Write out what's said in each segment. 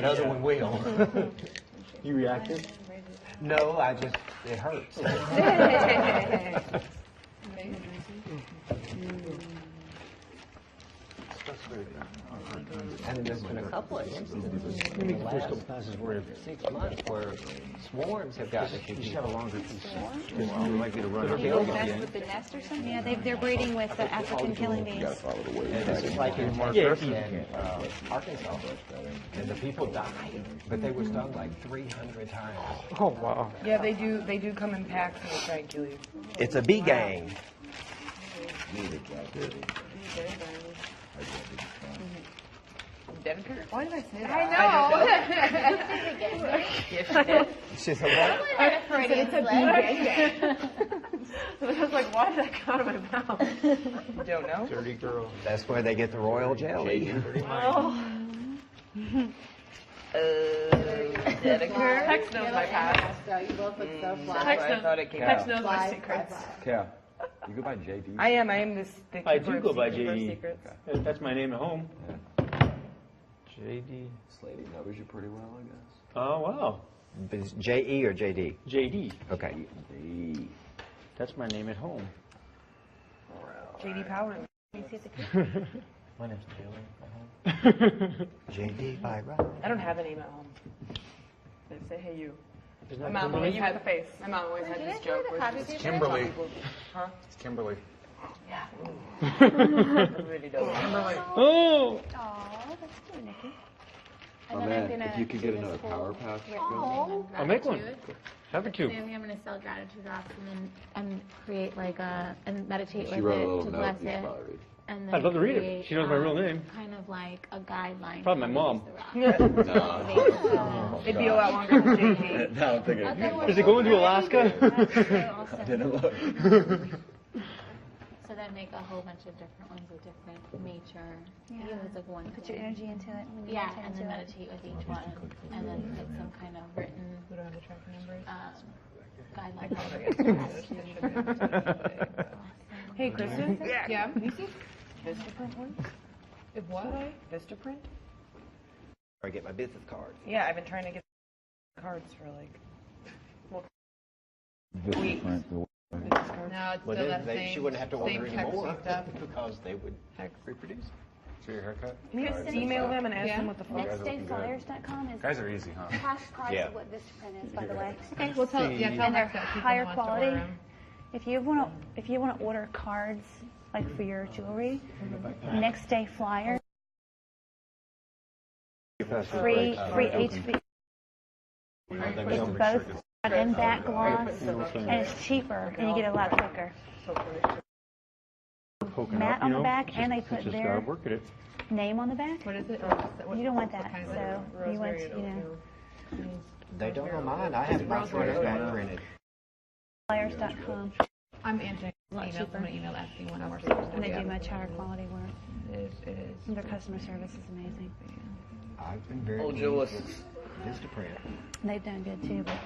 That other one will. You reacted? No, it hurts. And there's been a couple of instances in the last 6 months where swarms have gotten a few You should have a people. longer piece. Because you're likely to run They're up building again. it. With the nest or something? Yeah, they're breeding with the African killing bees. And it's like in Texas and Arkansas. And the people died, but they were stung like 300 times. Oh, wow. Yeah, they do come in packs and they try and kill you. It's a bee gang. Dedeker? Why did I say that? I know. She said, what? It's a bee. I was like, why did that come out of my mouth? You don't know? Dirty girl. That's where they get the royal jelly. Dedeker? Tex knows my past. You both look so fly. That's why I thought it came out. knows my secrets. Cal, you go by JD? I am this. I do go by keeper of JD. secrets. That's my name at home. JD. Slady knows you pretty well, I guess. Oh, wow. J.E. or J.D.? JD. Okay. That's my name at home. JD Power. My name's Taylor at home. J.D. by right. I don't have a name at home. They say, hey, you. Isn't My that mom Kimberly? always had the face. My mom always had this joke. Where Happy she was, Kimberly. huh? It's Kimberly. Yeah. I really don't. Kimberly. Oh! Aw, that's cute, Nikki. Oh man, if you could get another Power Pack. I'll make one. Happy to. Maybe I'm going to sell gratitude rocks and create like and meditate She with wrote a it little to note bless you it. should probably read. And then I'd love to read it. create, She knows my real name. Kind of like a guideline. Probably my for mom. how to use the rock. No. It'd be a lot longer than JD. Now I'm thinking. Is it going to Alaska? I didn't look. So then make a whole bunch of different ones with different nature. Yeah. Even if it's like one Put thing. your energy into it. When you Yeah, enter and into then it. meditate with each one, and then put some kind of written We don't have the tracking numbers. guideline. Hey, Kristen? Yeah. Vistaprint one? If what? Vistaprint? I get my business cards. Yeah, I've been trying to get cards for like. No, it's Well, still then that she same, wouldn't have to same order texty anymore stuff. because they would Text. reproduce. So your haircut? Can you email them and ask them what the fuck? Nextdayflyers.com is Guys are easy, huh? half price Yeah. of what Vistaprint is, by the way. Okay, we'll tell, yeah, tell And they're Lex that she higher wants to order quality. 'em. If you want to order cards like for your jewelry, Next Day Flyer, free HV, it's both front and back gloss, and it's cheaper, and you get it a lot quicker. Matte on the back, and they put Just their gotta work at it. name on the back. What is it? You don't want that, so you want, They don't know mine. I have my front back printed. flyers.com, I'm answering lot emails. cheaper. I'm going to email asking when more stuff. and they do much higher quality work. It is. And their customer service is amazing. I've been very Oh, pleased Joe, with Vistaprint. They've done good too, but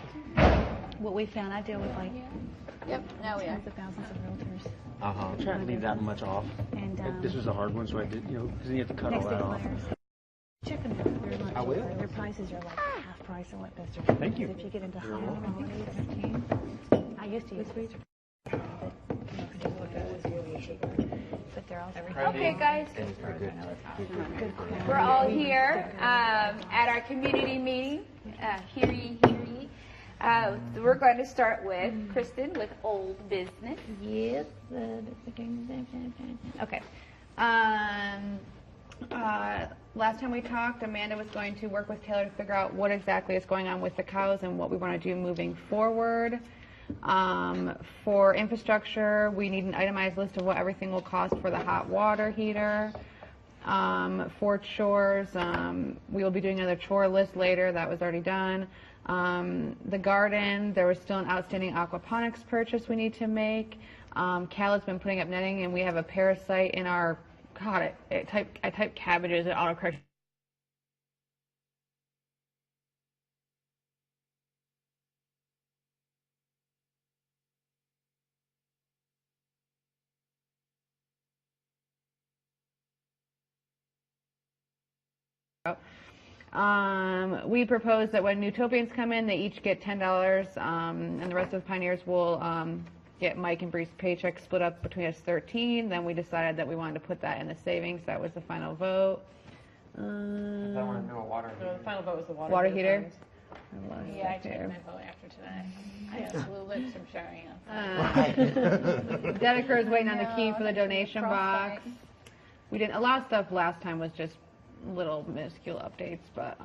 what we found, I deal with like tens of thousands of realtors. Uh-huh. I'm trying to leave that much off. And This was a hard one, so I did, because then you have to cut all Next Day that off. Flyers. Check them out. They're much I will. cheaper. Their prices are like half price of what Vistaprint is. Thank you. If you get into higher qualities, I used to use Vistaprint, but they're also Okay, guys. good quality. We're all here at our community meeting. Hear ye, hear ye. We're going to start with Kristen with old business. Yes. Okay. Last time we talked, Amanda was going to work with Taylor to figure out what exactly is going on with the cows and what we want to do moving forward. For infrastructure, we need an itemized list of what everything will cost for the hot water heater. For chores, we will be doing another chore list later. That was already done. The garden, there was still an outstanding aquaponics purchase we need to make. Cal has been putting up netting, and we have a parasite in our, God, I typed cabbages and autocorrect. We propose that when Newtopians come in, they each get $10, and the rest of the pioneers will get Mike and Bree's paycheck split up between us 13. Then we decided that we wanted to put that in the savings. That was the final vote. I want to do a water No, heater. the final vote was the Water heater? funds. Yeah, I took my vote after tonight. I have blue lips from sharing it. Dedeker is waiting on the key for the donation box. We didn't. A lot of stuff last time was just little minuscule updates, but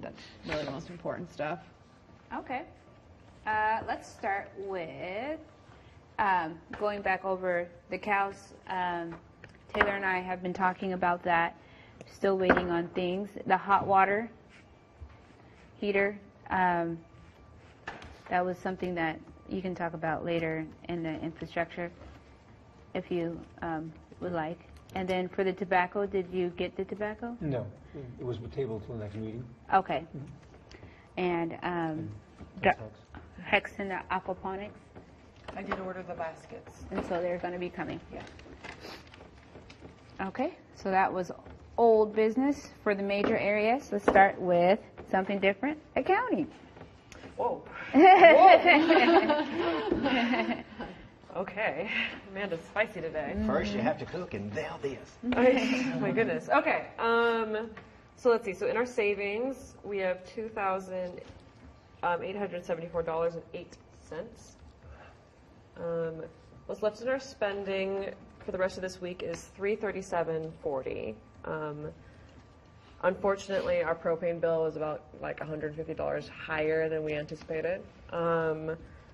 that's really the most important stuff. Okay. Let's start with going back over the cows. Taylor and I have been talking about that. Still waiting on things. The hot water heater. That was something that you can talk about later in the infrastructure, if you would like. And then for the tobacco, did you get the tobacco? No, it was tabled until the next meeting. Okay. And Hex and the aquaponics, I did order the baskets. and so they're going to be coming. Yeah. Okay, so that was old business for the major areas. Let's start with something different, accounting. Whoa. Okay. Amanda's spicy today. First you have to cook and now this. Oh my goodness. Okay. So let's see. So in our savings, we have $2,874.08. What's left in our spending for the rest of this week is $337.40. Unfortunately, our propane bill is about like $150 higher than we anticipated.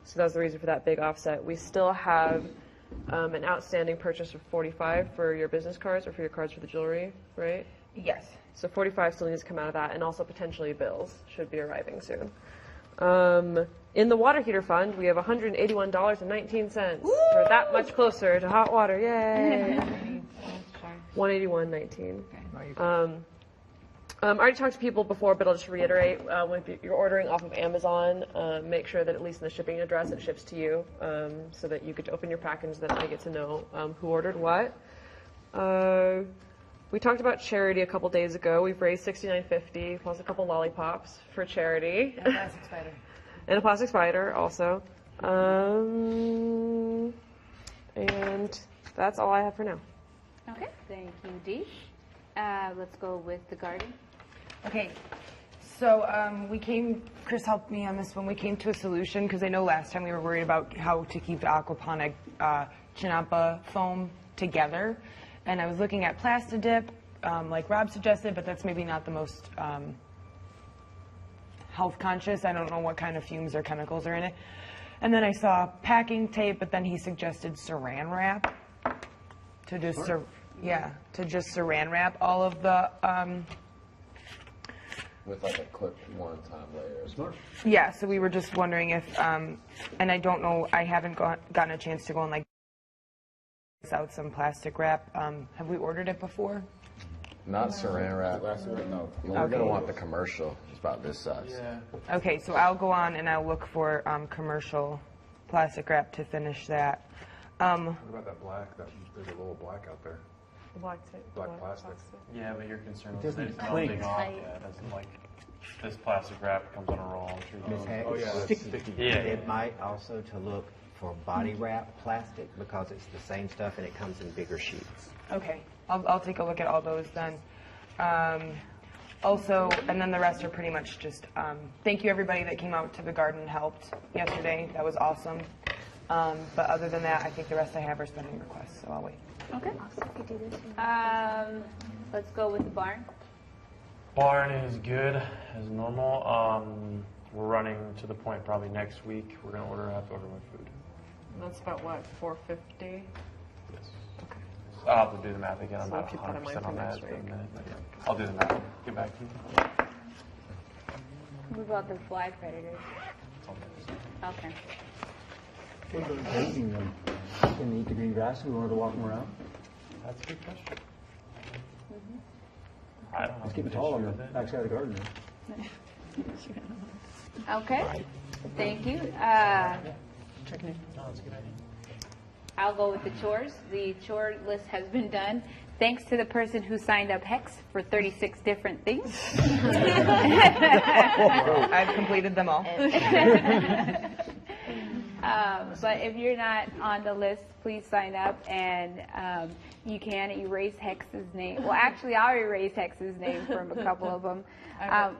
So that was the reason for that big offset. We still have an outstanding purchase of $45 for your business cards or for your cards for the jewelry, right? Yes. So $45 still needs to come out of that, and also potentially bills should be arriving soon. In the water heater fund, we have $181.19. We're that much closer to hot water. Yay! $181.19. I already talked to people before, but I'll just reiterate. When you're ordering off of Amazon, make sure that at least in the shipping address it ships to you, so that you get to open your package, then I get to know who ordered what. We talked about charity a couple days ago. We've raised $69.50 plus a couple lollipops for charity. And a plastic spider. And a plastic spider also. And that's all I have for now. Okay, thank you, Dee. Let's go with the garden. Okay, so Chris helped me on this one. We came to a solution because I know last time we were worried about how to keep the aquaponic chinampa foam together. And I was looking at Plastidip, like Rob suggested, but that's maybe not the most health conscious. I don't know what kind of fumes or chemicals are in it. And then I saw packing tape, but then he suggested saran wrap to just to just saran wrap all of the With like a clipped one-time layer. Smart. yeah. So we were just wondering if and I don't know. I haven't gotten a chance to go and like out some plastic wrap. Have we ordered it before? Not saran wrap. No. We're Okay. gonna want the commercial. It's about this size. Yeah. Okay, so I'll go on and I'll look for commercial plastic wrap to finish that. What about that black? There's a little black out there. The black tape. Black plastic. Yeah, but you're concerned It with doesn't it cling. melting off. Yeah, it doesn't like this plastic wrap comes on a roll. I'm sure Ms. you Hicks, Oh, yeah, that's sticky. Yeah. it might also to look for body wrap plastic because it's the same stuff and it comes in bigger sheets. Okay, I'll take a look at all those then. Also, and then the rest are pretty much just, thank you everybody that came out to the garden and helped yesterday. That was awesome. But other than that, I think the rest I have are spending requests, so I'll wait. Okay. Let's go with the barn. Barn is good as normal. We're running to the point probably next week. We're gonna have to order more food. That's about what, $450? Yes. Okay. I'll have to do the math again. I'm So not keep that in mind 100% for on that next at the week. minute, but yeah, I'll do the math. Get back to you. What about the fly predators? Okay. What about grazing them? Can they eat the green grass? We wanted to walk them around. That's a good question. I don't know. Let's keep it tall on the backside of the garden. Okay. Thank you. No, it's a good idea. I'll go with the chores. The chore list has been done. thanks to the person who signed up Hex for 36 different things. I've completed them all. But if you're not on the list, please sign up, and you can erase Hex's name. Well, actually, I'll erase Hex's name from a couple of them.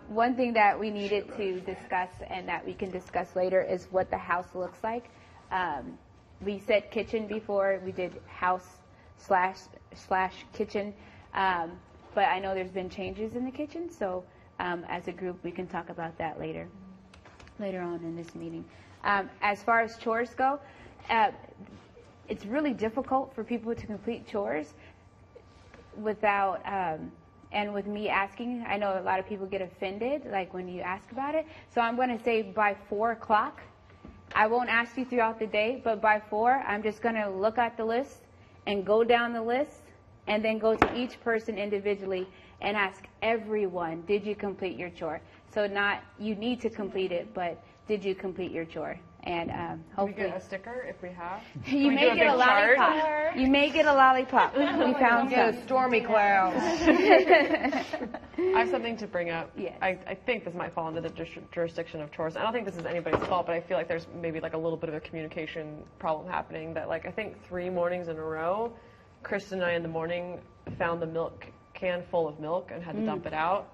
One thing that we needed to discuss and that we can discuss later is what the house looks like. We said kitchen before. We did house / kitchen. But I know there's been changes in the kitchen, so as a group, we can talk about that later on in this meeting. As far as chores go, it's really difficult for people to complete chores without, and with me asking. I know a lot of people get offended, like when you ask about it. So I'm going to say by 4 o'clock. I won't ask you throughout the day, but by 4, I'm just going to look at the list and go down the list and then go to each person individually and ask everyone, did you complete your chore? So not you need to complete it, but did you complete your chore? And hopefully we get a sticker if we have. You may get a lollipop. You may get a lollipop. We found Get some. a stormy cloud. I have something to bring up. Yes. I think this might fall under the jurisdiction of chores. I don't think this is anybody's fault, but I feel like there's maybe like a little bit of a communication problem happening. That like I think 3 mornings in a row, Kristen and I in the morning found the milk can full of milk and had to dump it out.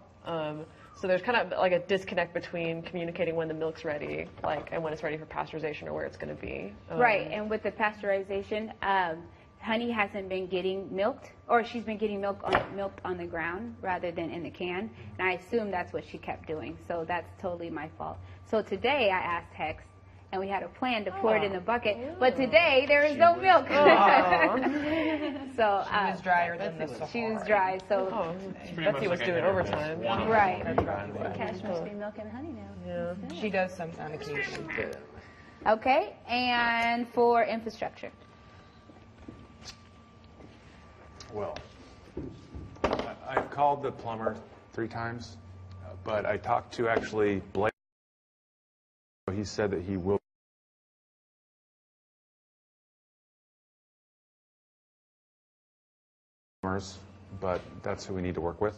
So there's kind of like a disconnect between communicating when the milk's ready, like, and when it's ready for pasteurization or where it's going to be. Right, and with the pasteurization, Honey hasn't been getting milked, or she's been getting milked on the ground rather than in the can, and I assume that's what she kept doing. So that's totally my fault. So today I asked Hex, and we had a plan to pour it in the bucket, but today there is no milk. So She was drier than the Sahara. she was dry. So Betsy was doing overtime. right. Cash must be milk and honey now. Yeah. She does some on occasion. Okay, and for infrastructure. Well, I've called the plumber 3 times, but I talked to actually Blake. He said that he will. But that's who we need to work with.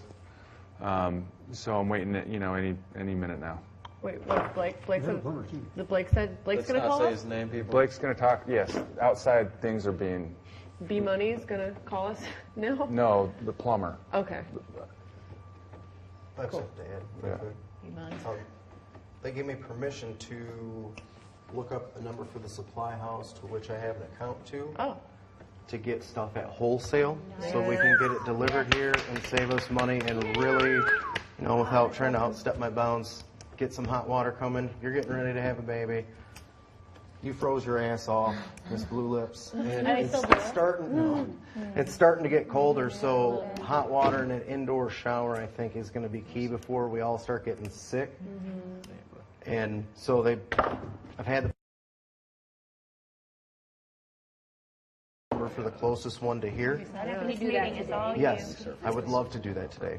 So I'm waiting, any minute now. Wait, what? Blake said. Blake said Blake's going to call us. name, people. Blake's going to talk. Yes, outside things are being. B Money's going to call us. No. No, the plumber. Okay. That's up to Ed. Yeah. They gave me permission to look up a number for the supply house to which I have an account to. Oh. To get stuff at wholesale, so we can get it delivered here and save us money and really, without trying to outstep my bounds, get some hot water coming. You're getting ready to have a baby. You froze your ass off, Miss Blue Lips. And it's starting to get colder, so hot water and an indoor shower, I think, is going to be key before we all start getting sick. And so I've had the for the closest one to here. Yes, I would love to do that today.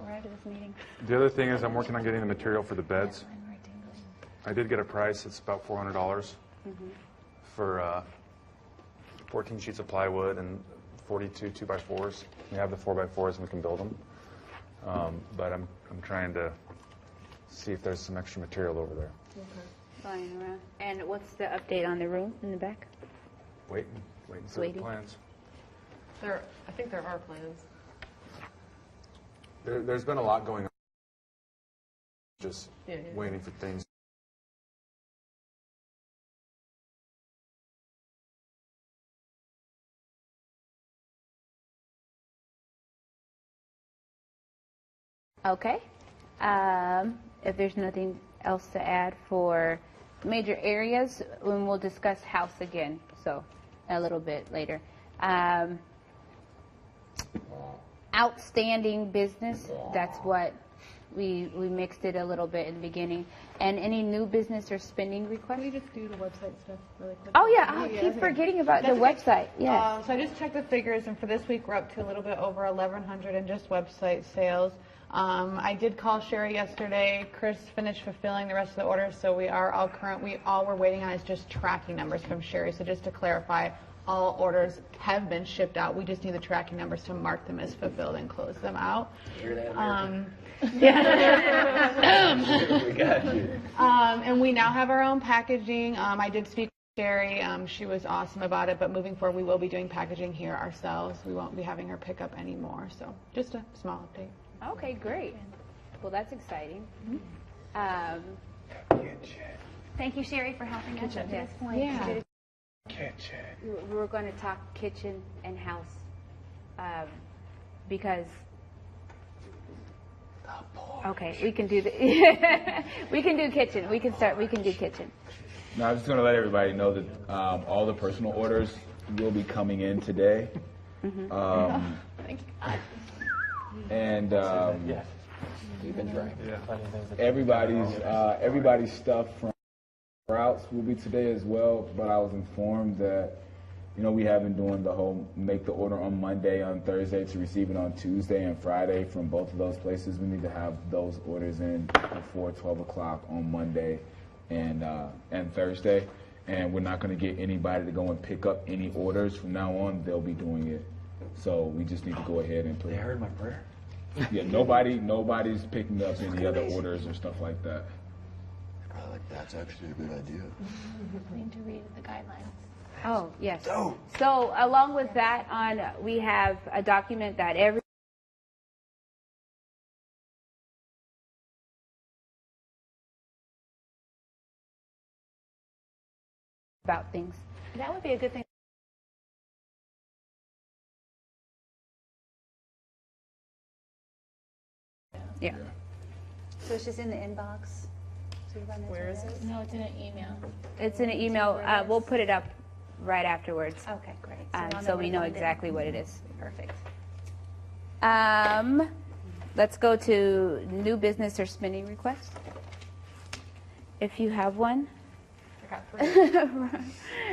We're out of this meeting. The other thing is I'm working on getting the material for the beds. I did get a price. It's about $400 for 14 sheets of plywood and 42 2x4s. We have the 4x4s and we can build them. But I'm trying to see if there's some extra material over there. Flying around. And what's the update on the room in the back? Waiting for the plans. I think there are plans. There's been a lot going on. Just waiting for things. Okay. If there's nothing else to add for major areas, then we'll discuss house again. So a little bit later. Outstanding business. That's what we mixed it a little bit in the beginning. And any new business or spending requests? Can we just do the website stuff really quick? Oh yeah, I keep forgetting about the website. Yes. So I just checked the figures, and for this week we're up to a little bit over 1,100 in just website sales. I did call Sherry yesterday. Chris finished fulfilling the rest of the orders, so we are all current. All we're waiting on is just tracking numbers from Sherry. So just to clarify, all orders have been shipped out. We just need the tracking numbers to mark them as fulfilled and close them out. Yeah. We got you. And we now have our own packaging. I did speak with Sherry. She was awesome about it, but moving forward, we will be doing packaging here ourselves. We won't be having her pick up anymore. So just a small update. Okay, great. Well, that's exciting. Thank you, Sherry, for helping us up to this point. Yeah. We're going to talk kitchen and house because. Okay, we can do the. We can do kitchen. We can start. We can do kitchen. No, I'm just going to let everybody know that all the personal orders will be coming in today. And We've been trying. everybody's stuff from routes will be today as well. But I was informed that we have been doing the whole make the order on Monday, on Thursday to receive it on Tuesday and Friday from both of those places. We need to have those orders in before 12 o'clock on Monday and Thursday. And we're not going to get anybody to go and pick up any orders from now on. They'll be doing it. So we just need to go ahead and put. They heard my prayer. Yeah, nobody's picking up any other orders or stuff like that. I like that's actually a good idea. We need to read the guidelines. Oh, yes. So along with that, we have a document that every about things. That would be a good thing. Yeah. So it's just in the inbox. Where is it? No, it's in an email. It's in an email. We'll put it up right afterwards. Okay, great. So we know exactly what it is. Perfect. Let's go to new business or spending requests. If you have one. I got 3.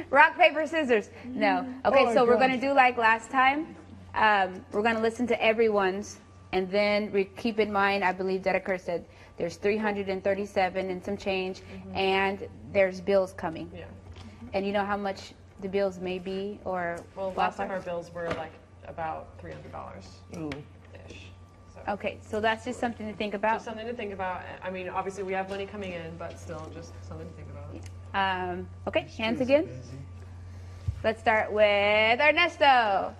Rock, paper, scissors. No. Okay, so we're going to do like last time. We're going to listen to everyone's, and then keep in mind, I believe Dedeker said there's 337 and some change, and there's bills coming. Yeah. And you know how much the bills may be, or Well, last time our bills were like about $300 ish. So. Okay, so that's just something to think about. Just something to think about. I mean, obviously we have money coming in, but still just something to think about. Okay, hands again. Let's start with Ernesto.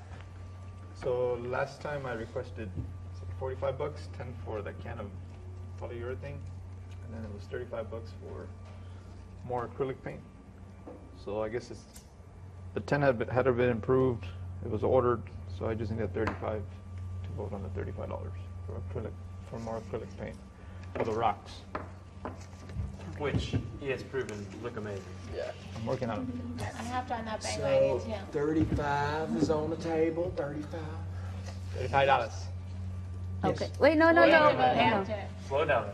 So last time I requested $45, 10 for the can of polyurethane, and then it was $35 for more acrylic paint. So I guess the 10 had been improved. It was ordered, so I just needed 35 to vote on the $35 for more acrylic paint for the rocks. Which he has proven look amazing. Yeah, I'm working on it. I have done that bang wagon too. 35 is on the table. 35. $35. Okay. Wait, no. Slow down.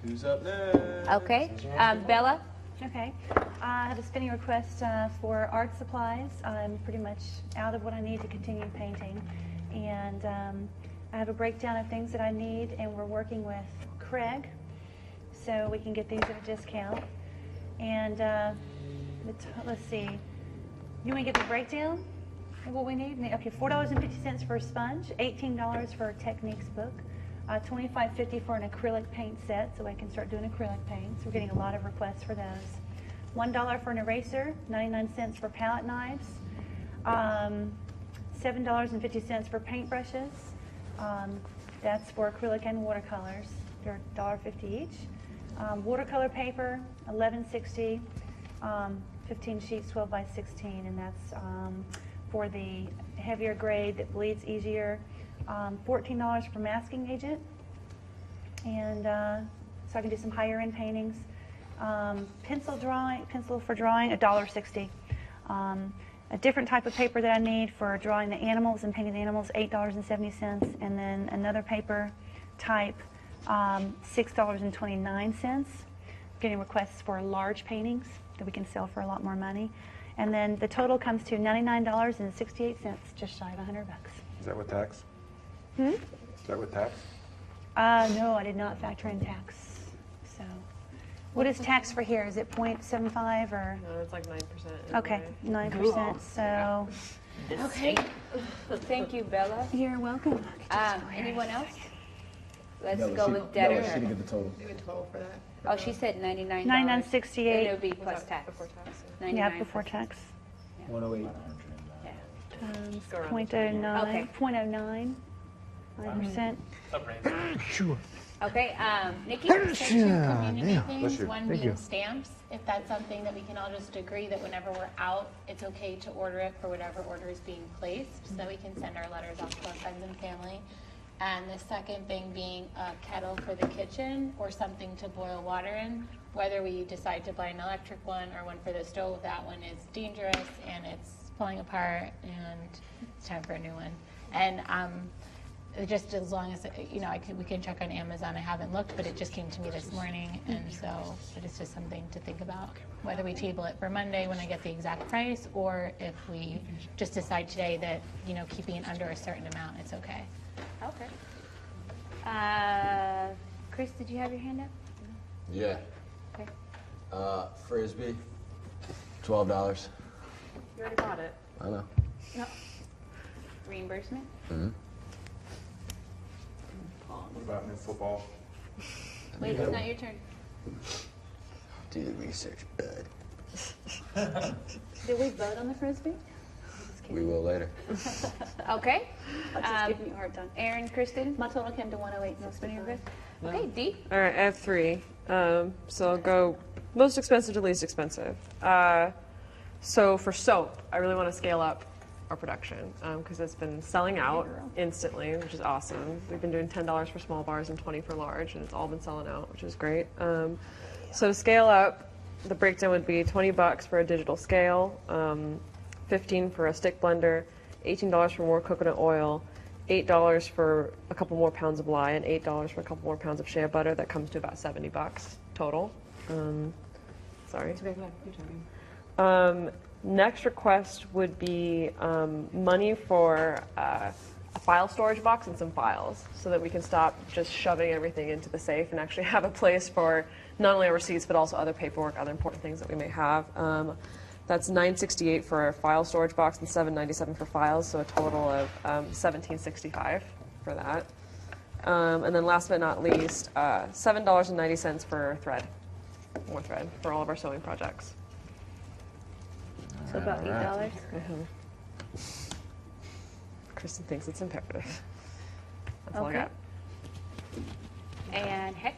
Who's up next? Okay. Bella? Okay. I have a spending request for art supplies. I'm pretty much out of what I need to continue painting. And I have a breakdown of things that I need, and we're working with Craig so we can get these at a discount. And let's see. You want to get the breakdown of what we need? Okay, $4.50 for a sponge, $18 for a techniques book, $25.50 for an acrylic paint set, so I can start doing acrylic paints. We're getting a lot of requests for those. $1 for an eraser, 99 cents for palette knives, $7.50 for paintbrushes. That's for acrylic and watercolors. They're $1.50 each. Watercolor paper, $11.60. 15 sheets, 12 by 16, and that's for the heavier grade that bleeds easier. $14 for masking agent, and so I can do some higher end paintings. Pencil for drawing, $1.60. A different type of paper that I need for drawing the animals and painting the animals, $8.70, and then another paper type, $6.29. Getting requests for large paintings that we can sell for a lot more money. And then the total comes to $99.68, just shy of $100. Is that with tax? Is that with tax? No, I did not factor in tax. So What is tax for here? Is it 0.75 or? No, it's like 9%. Okay, 9%, so. Okay. Thank you, Bella. You're welcome. Anyone else? Let's Bella, go she- with Bella, debtor. she didn't get the total. Do a total for that. Oh, she said $99. $99.68. And it'll be plus tax. Before tax. Yeah, 99 before plus tax. 108. Times Go around 0.09, Okay. 0.09, 9%. Okay, Nikki? There's two community Bless things, you. one being stamps. If that's something that we can all just agree that whenever we're out, it's okay to order it for whatever order is being placed, so that we can send our letters off to our friends and family. And the second thing being a kettle for the kitchen or something to boil water in. Whether we decide to buy an electric one or one for the stove, that one is dangerous and it's falling apart and it's time for a new one. And just as long as, we can check on Amazon. I haven't looked, but it just came to me this morning. And so it's just something to think about, whether we table it for Monday when I get the exact price, or if we just decide today that, keeping it under a certain amount, it's okay. Okay. Chris, did you have your hand up? Yeah. Okay. Frisbee, $12. You already bought it. I know. No. Reimbursement? Mm-hmm. What about new football? Wait, it's not your turn. Do the research, bud. Did we vote on the Frisbee? We will later. Okay. Just giving you a hard time. Aaron, Kristen? My total came to 108, no spending request. Okay, Dee? All right, I have 3. So I'll go most expensive to least expensive. So for soap, I really want to scale up our production because it's been selling out instantly, which is awesome. We've been doing $10 for small bars and 20 for large, and it's all been selling out, which is great. So to scale up, the breakdown would be $20 for a digital scale, $15 for a stick blender, $18 for more coconut oil, $8 for a couple more pounds of lye, and $8 for a couple more pounds of shea butter. That comes to about $70 total. Sorry. Next request would be money for a file storage box and some files so that we can stop just shoving everything into the safe and actually have a place for not only our receipts but also other paperwork, other important things that we may have. That's $968 for a file storage box and $797 for files, so a total of $1765 for that. And then last but not least, $7.90 for thread, more thread for all of our sewing projects. So about $8. Kristen thinks it's imperative. That's all I Okay. got. And Hex?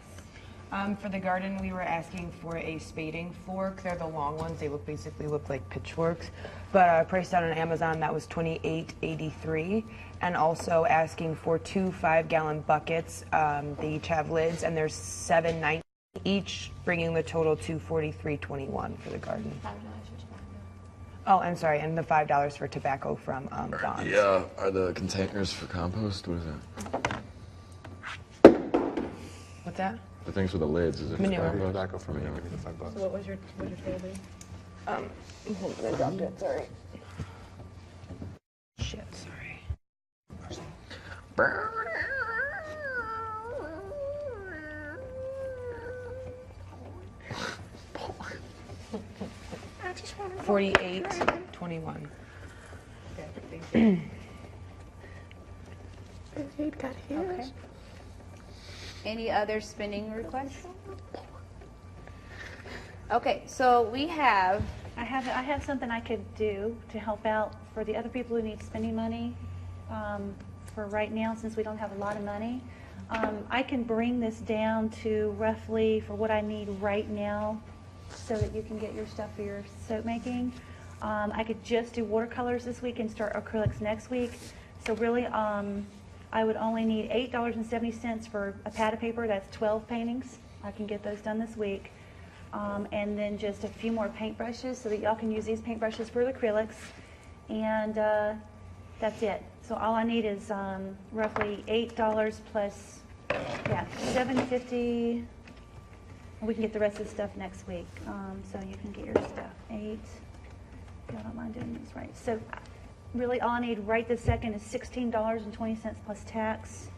For the garden, we were asking for a spading fork. They're the long ones. They basically look like pitchforks. But I priced out on Amazon, that was $28.83. And also asking for 2 5-gallon buckets. They each have lids, and there's $7.90 each, bringing the total to $43.21 for the garden. Oh, I'm sorry, and the $5 for tobacco from Don's. Yeah, are the containers for compost? What is that? What's that? The things with the lids, is it for Manure. compost? Tobacco for manure, give me the $5. So what was your total be? Hold on, I dropped it, sorry. Shit, sorry. $48.21. Okay. Any other spending requests? Okay, so we have, I have something I could do to help out for the other people who need spending money for right now, since we don't have a lot of money. I can bring this down to roughly for what I need right now so that you can get your stuff for your soap making. I could just do watercolors this week and start acrylics next week. So really, I would only need $8.70 for a pad of paper. That's 12 paintings. I can get those done this week. And then just a few more paintbrushes so that y'all can use these paintbrushes for the acrylics. And that's it. So all I need is roughly $8 plus, $7.50. We can get the rest of the stuff next week. So you can get your stuff. 8. I don't mind doing this right. So really all I need right this second is $16.20 plus tax.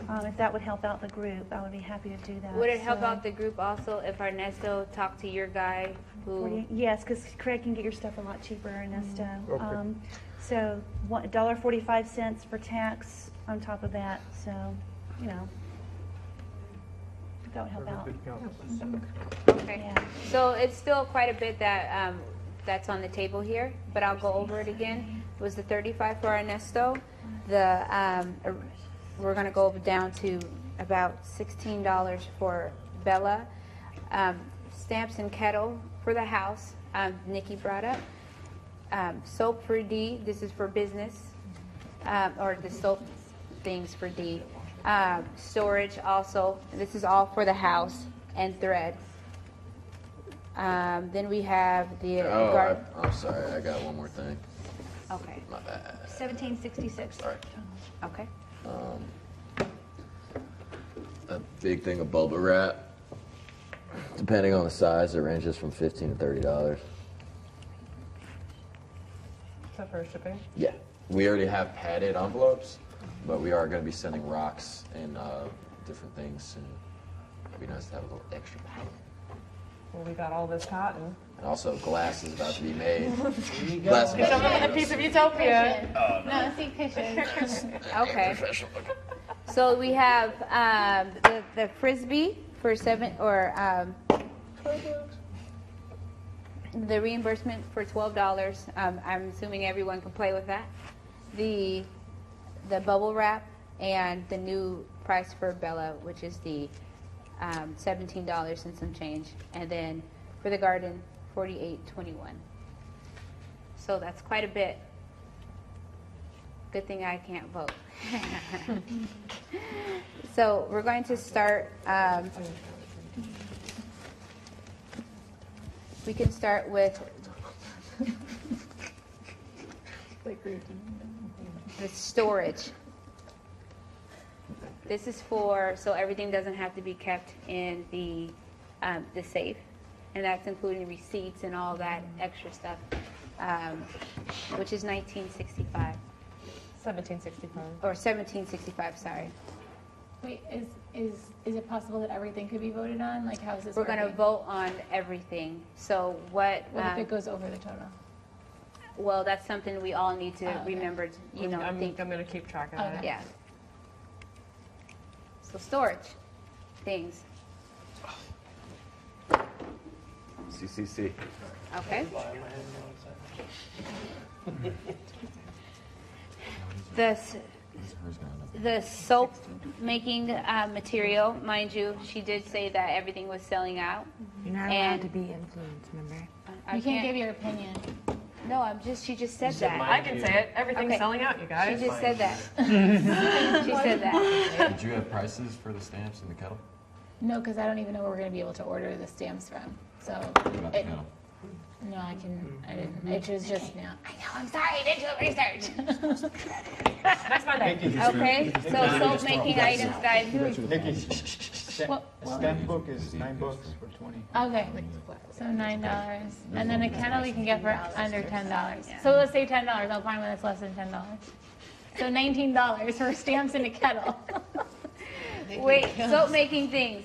If that would help out the group, I would be happy to do that. Would it help So- out the group also if Ernesto talked to your guy who? Yes, because Craig can get your stuff a lot cheaper, Ernesto. Okay. So $1.45 for tax on top of that, so, you know, that would help out. Okay. Yeah. So it's still quite a bit that that's on the table here, but I'll go over it again. It was the 35 for Ernesto. We're going to go down to about $16 for Bella. Stamps and kettle for the house, Nikki brought up. Soap for D, this is for business, or the soap things for D. Storage also, this is all for the house, and thread. Then we have the I'm sorry. I got one more thing. Okay. My bad. 1766. Sorry. Okay. A big thing of bubble wrap. Depending on the size, it ranges from $15 to $30. Is that for shipping? Yeah. We already have padded envelopes, but we are going to be sending rocks and different things, and it'd be nice to have a little extra padding. Well, we got all this cotton. And also, glass is about to be made. Go. Glass is Show about to them be a made. piece of utopia. No, see cushions. Okay. So we have the frisbee for the reimbursement for $12. I'm assuming everyone can play with that. The bubble wrap and the new price for Bella, which is the $17 and some change, and then for the garden, $48.21. So that's quite a bit. Good thing I can't vote. So we're going to start. We can start with the storage. This is for so everything doesn't have to be kept in the safe, and that's including receipts and all that extra stuff, which is $19.65. 1765. Or $17.65, sorry. Wait, is it possible that everything could be voted on? Like, how is this We're going to working? vote on everything. So what? What if it goes over the total? Well, that's something we all need to Oh, okay. remember. I'm going to keep track of that. Okay. Yeah. So storage things. CCC. Okay. The soap making material, mind you, she did say that everything was selling out. You're not allowed to be influenced, remember? You can't give your opinion. No, she just said that. I can say it. Everything's Okay. selling out, you guys. She just said that. She said that. Did you have prices for the stamps and the kettle? No, because I don't even know where we're going to be able to order the stamps from. So, no, I didn't. It was just now. I know, I'm sorry, I didn't do research. Next Monday. Okay, so soap making items, guys. Nikki, stamp book is $9 for 20. Okay, so $9. And then a kettle you can get for under $10. So let's say $10. I'll find one that's less than $10. So $19 for stamps and a kettle. Wait, soap making things.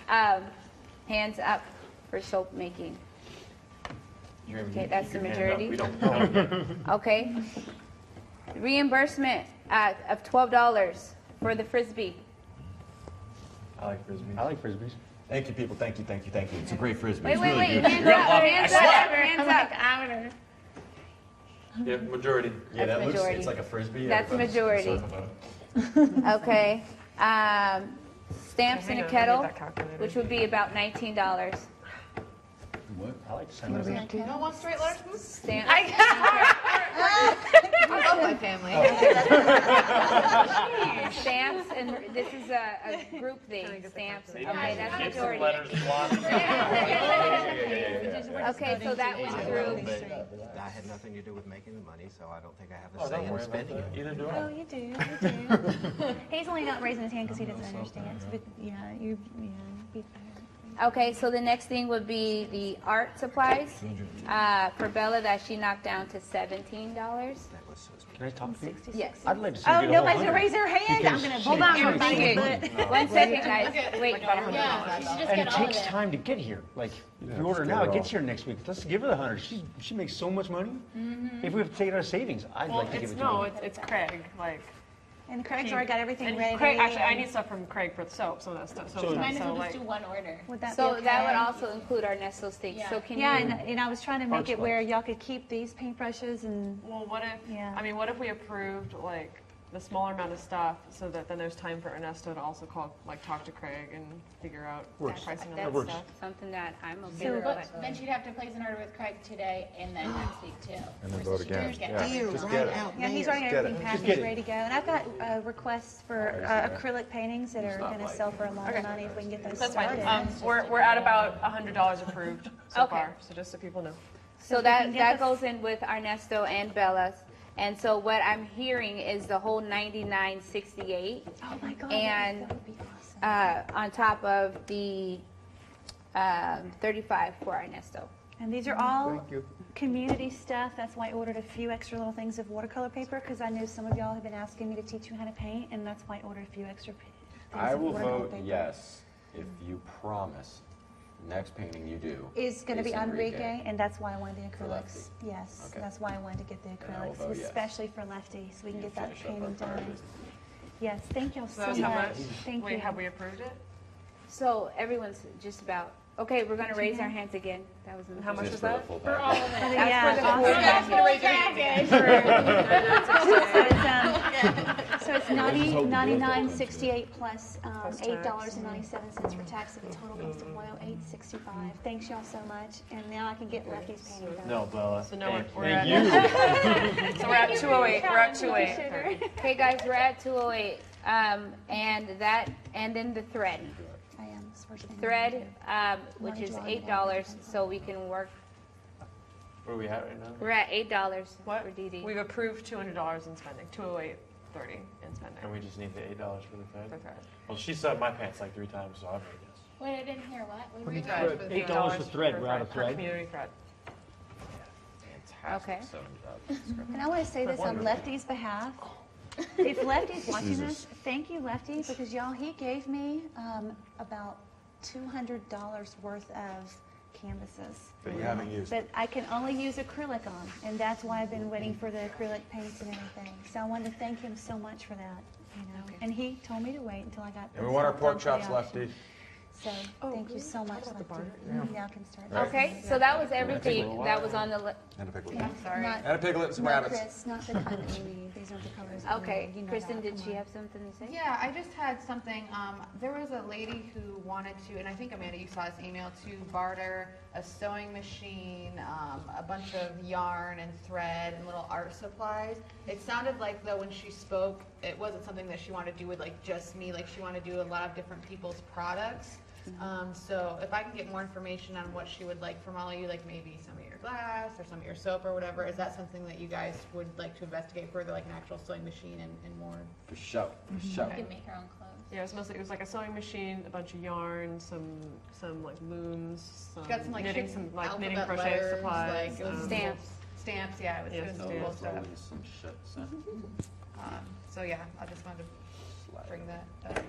Hands up for soap making. Okay, that's the majority. We don't. Okay. Reimbursement of $12 for the frisbee. I like frisbees. I like frisbees. Thank you, people. Thank you. It's a great frisbee. Wait, It's wait, really wait. good. Hands up, hands up, hands up. I'm Yeah, majority. Yeah, That's that looks. majority. It's like a frisbee. That's Everybody's majority. circle about it. Okay. Stamps in Hang a on, I kettle, need that calculator. which would be about $19. What? I like stamps. You don't want straight letters? Stamp. I love my family. Stamps, and this is a group thing. Stamps. Okay, that's Gibson majority. letters, blonde. Okay, so that went through. I had nothing to do with making the money, so I don't think I have Oh, a say don't in worry about spending that. it. Either do Oh, I. you do, you do. He's only not raising his hand because he doesn't understand. But yeah, be fair. Okay, so the next thing would be the art supplies for Bella that she knocked down to $17. Can I talk to you? Yes. I'd like to see Oh, you get a whole nobody's gonna 100. raise their hand? I'm Because gonna she- Hold on, she we're makes so thinking. much money. 1 second, guys. Wait. Yeah, you should just And get it all of takes it. time to get here. Like, if you order just now, get it it gets all. here next week. Let's give her the 100. She makes so much money. If we have to take it out of savings, I'd Well, like to give it's it to no, her. it's Craig. Like, And Craig's he- already got everything and ready. Craig, actually, I and- need stuff from Craig for the soap, some of that stuff. So- You might as so well like, just do one order. Would that So be that would okay? also include our Nestle sticks. Yeah. So can Yeah, you? and I was trying to make it where y'all could keep these paintbrushes and, well, what if? Yeah. I mean, what if we approved like the smaller amount of stuff, so that then there's time for Ernesto to also talk to Craig and figure out Works. pricing on That's that stuff. something that I'm okay So- with. But then she'd have to place an order with Craig today and then next week too. And then Versus vote she again. just get Yeah. everything Just on get it. it. yeah, he's already got Get it. everything Just packaged, get it. ready to go. And I've got requests for acrylic paintings that are gonna sell for a lot of money if we can get those That's started. fine. We're at about $100 approved so Okay. far. So just so people know. So if we can that get goes in with Ernesto and Bella's. And so what I'm hearing is the whole 99.68 Oh my God, and, that would be awesome. on top of the 35 for Ernesto. And these are all community stuff. That's why I ordered a few extra little things of watercolor paper, because I know some of y'all have been asking me to teach you how to paint, and that's why I ordered a few extra things I of will watercolor vote paper. yes if you promise next painting you do Is going to be Enrique, and that's why I wanted the For acrylics. lefty. Yes, Okay. that's why I wanted to get the Then I will acrylics, vote yes. especially for lefty, so we can You get that finish up our painting fire done. business. Yes, thank y'all So so that's how much. much? Thank Wait, you. have we approved it? So everyone's just about, okay, we're gonna raise our hands again. That was in the How much Just is for the that? full For package. all of it. Yeah, for the awesome. full That's the full package. So it's $99.68 plus $8.97 for tax, and the total comes to $108.65. Thanks y'all so much, and now I can get Lefty's painting done. No, Bella. So no, Thank- we're thank at so we're at 208. We're at 208. Okay, guys, we're at 208. And then the thread. I am, it's the first thing. Thread, which is $8, so we can work. Where are we at right now? We're at $8 What? for DD. We've approved $200 in spending. 208.30 in spending. And we just need the $8 for the thread? For thread. Well, she said my pants like 3 times, so I'll vote yes. Wait, I didn't hear what? We were $8 for thread. We're out of For thread. community thread. Fantastic. Okay. 7 job description. And I want to say this on Lefty's behalf. If Lefty's watching this, thank you, Lefty, because y'all, he gave me about $200 worth of canvases That you haven't used. that I can only use acrylic on, and that's why I've been waiting for the acrylic paints and everything. So I wanted to thank him so much for that, you know. And he told me to wait until I got. And we this want our stuff pork done for the chops, auction. Lefty. So thank you so much, Lefty. Now can start. Okay, so that was everything that was on the list. And a pickle. I'm sorry. And a piglet, some Not rabbits. Chris, not the kind that you need. These aren't the colors. that you Okay, need. You know Kristen, that. did Come she on. have something to say? Yeah, I just had something. There was a lady who wanted to, and I think Amanda, you saw this email, to barter a sewing machine, a bunch of yarn and thread and little art supplies. It sounded like though when she spoke, it wasn't something that she wanted to do with like just me. Like she wanted to do a lot of different people's products. So if I can get more information on what she would like from all of you, like maybe some of your glass or some of your soap or whatever, is that something that you guys would like to investigate further, like an actual sewing machine and more? For show. For show. You can make her own clothes. Yeah, it was like a sewing machine, a bunch of yarn, some like looms, some, She got some like knitting, cute some like knitting alphabet crochet letters, supplies, like it was Stamps. Stamps, yeah, it was, Yeah, it was some cool stamps. stuff. Some shit. So. So yeah, I just wanted to bring that up.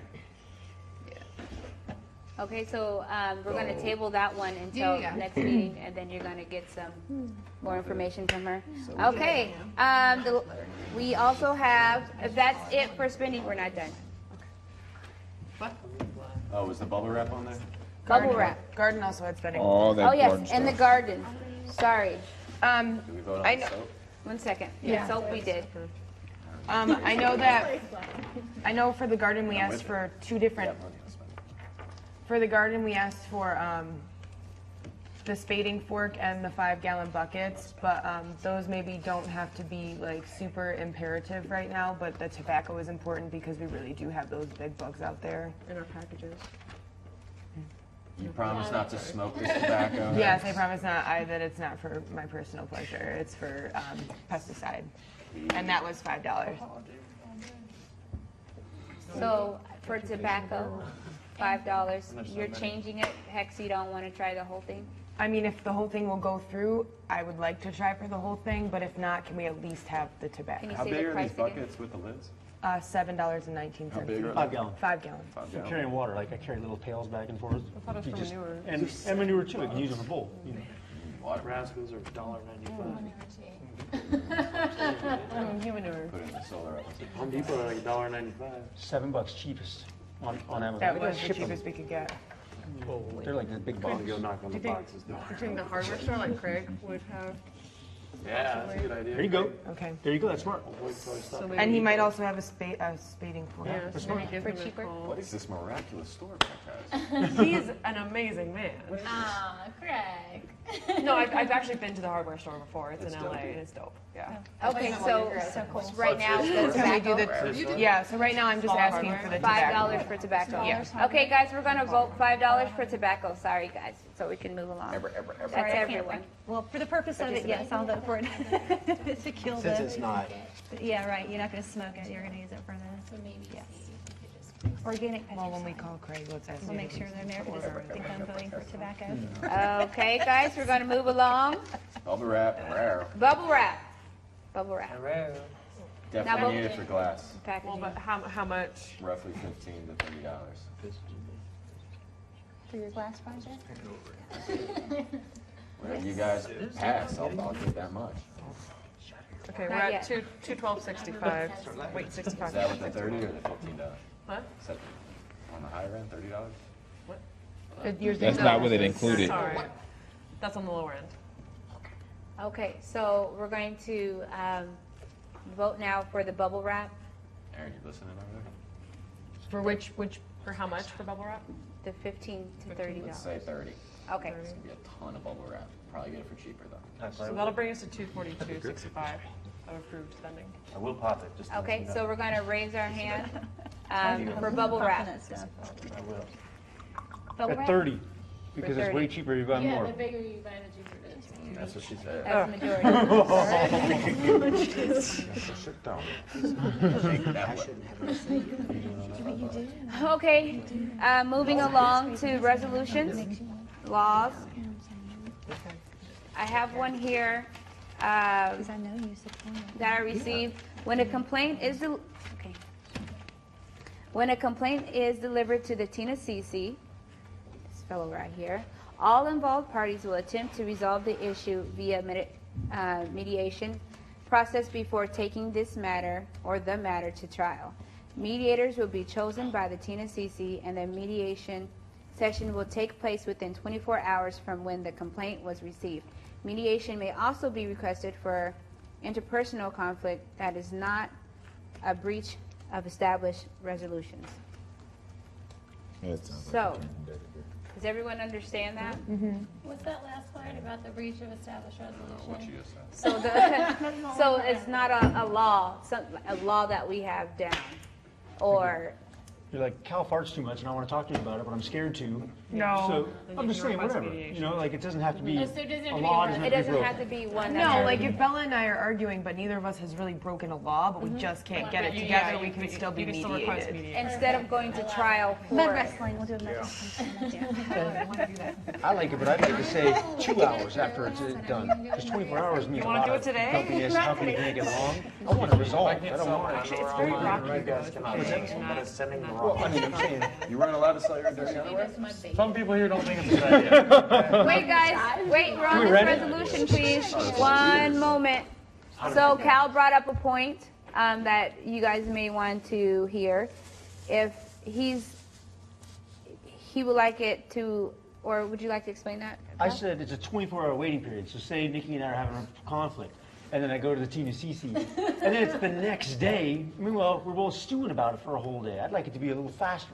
Okay, so we're going to table that one until Yeah. next meeting, and then you're going to get some more information from her. Okay, we also have, if that's it for spending, we're not done. Oh, was the bubble wrap on there? Bubble wrap. Garden also had spending. All that Oh, yes, garden and the stuff. garden. Sorry. Did we vote on I the know- soap? 1 second. Yeah. The soap we did. I know that, I know for the garden, we asked for 2 different, for the garden, we asked for the spading fork and the 5-gallon buckets, but those maybe don't have to be like super imperative right now, but the tobacco is important because we really do have those big bugs out there. in our packages. You promise not to smoke this tobacco? Yes, I promise that it's not for my personal pleasure, it's for pesticide. And that was $5. So for tobacco, $5. You're changing it. Hex, you don't want to try the whole thing? I mean, if the whole thing will go through, I would like to try for the whole thing, but if not, can we at least have the tobacco? How big are these buckets with the lids? $7.19. How big are they? 5 gallon. 5 gallon. So carrying water, like I carry little pails back and forth. I thought it was You for just- manure. And manure too, you can use it for both. You know. Nebraska's are $1.95. Human manure. Put it in the solar. Home Depot are like $1.95. $7 cheapest on Amazon. That was the Ship 'em. cheapest we could get. They're like the big box. Go knock on the Do you think boxes. between the hardware store like Craig would have? Yeah, that's a good idea. There you go. Okay. There you go. That's smart. So maybe And he might also have a spading for Yeah, it. so maybe give For him a cheaper? call. What is this miraculous store Craig has? He's an amazing man. Ah, Craig. No, I've actually been to the hardware store before. It's in It's LA dope. and it's dope. Yeah. Okay, so right now, the Can we tobacco, do the, yeah, so right now I'm just asking for the tobacco. $5 for tobacco. Yeah. Okay, guys, we're gonna vote $5 for tobacco. Sorry, guys, so we can move along. That's Sorry, I can't- everyone. Well, for the purpose of it, yes, I'll vote for it. To kill Since the, it's not, yeah, right, you're not gonna smoke it, you're gonna use it for So maybe Yes. see if we could just organic Well, when we pesticide. call Craig, let's ask We'll him. make sure the American doesn't think I'm voting for tobacco. Okay, guys, we're gonna move along. Bubble wrap, rare. Bubble wrap. Bubble wrap. Definitely Now, need it for glass. Well, Packaging. but how much? Roughly $15 to $30. For your glass project? Whatever you guys pass, I'll give that much. Okay, we're Not at yet. 212.65. Wait, 65. Is that with the 30 or the $15? What? Is that on the higher end, $30? That's not with it included. Sorry. That's on the lower end. Okay, so we're going to vote now for the bubble wrap, Aaron, you listening over there? For which, For how much for bubble wrap? the $15 to $30. Let's say 30. Okay. It's gonna be a ton of bubble wrap. Probably get it for cheaper though. So that'll bring us to 242.65 of approved spending. I will pop it, just to let Okay, you know. so we're gonna raise our hand for bubble wrap. I will. Bubble At wrap? 30, because it's 30. way cheaper, you buy Yeah, more. the bigger you buy, the cheaper it is. That's what she said. That's the majority. Sit down. Okay, moving along to resolutions, laws. I have one here Because I know you support it. that I received. When a complaint is when a complaint is delivered to the TNCC, this fellow right here, all involved parties will attempt to resolve the issue via mediation process before taking this matter or the matter to trial. Mediators will be chosen by the TNCC, and the mediation session will take place within 24 hours from when the complaint was received. Mediation may also be requested for interpersonal conflict that is not a breach of established resolutions. So, does everyone understand that? What's that last part about the breach of established resolution? What you just said. So, so it's not a law, a law that we have down, or You're like, Cal farts too much and I want to talk to you about it, but I'm scared to. No. So Then I'm you just can saying, request whatever. mediation. You know, like it doesn't have to be Oh, so it doesn't have a to be law. a it doesn't have to be one No, that's like if Bella and I are arguing, but neither of us has really broken a law, but we just can't get it together, we can still be You can still request mediated. mediation. instead of going to trial Mud for it. wrestling, we'll do a mud wrestling. I like it, but I'd like to say 2 hours after it's done. Because 24 hours means a wanna lot do it of today? helping you make it long. I want to resolve. I don't want it. Actually, it's very rocky. You guys cannot but it's sending the Well, wrong. I mean, I'm saying, You weren't allowed to sell your dirty underwear? Some people here don't think it's a good idea. Wait, guys, wait, we're on this resolution, please. One moment. So Cal brought up a point that you guys may want to hear. If he would like it to, or would you like to explain that? I said it's a 24-hour waiting period. So say Nikki and I are having a conflict, and then I go to the TNCC, and then it's the next day. Meanwhile, we're both stewing about it for a whole day. I'd like it to be a little faster.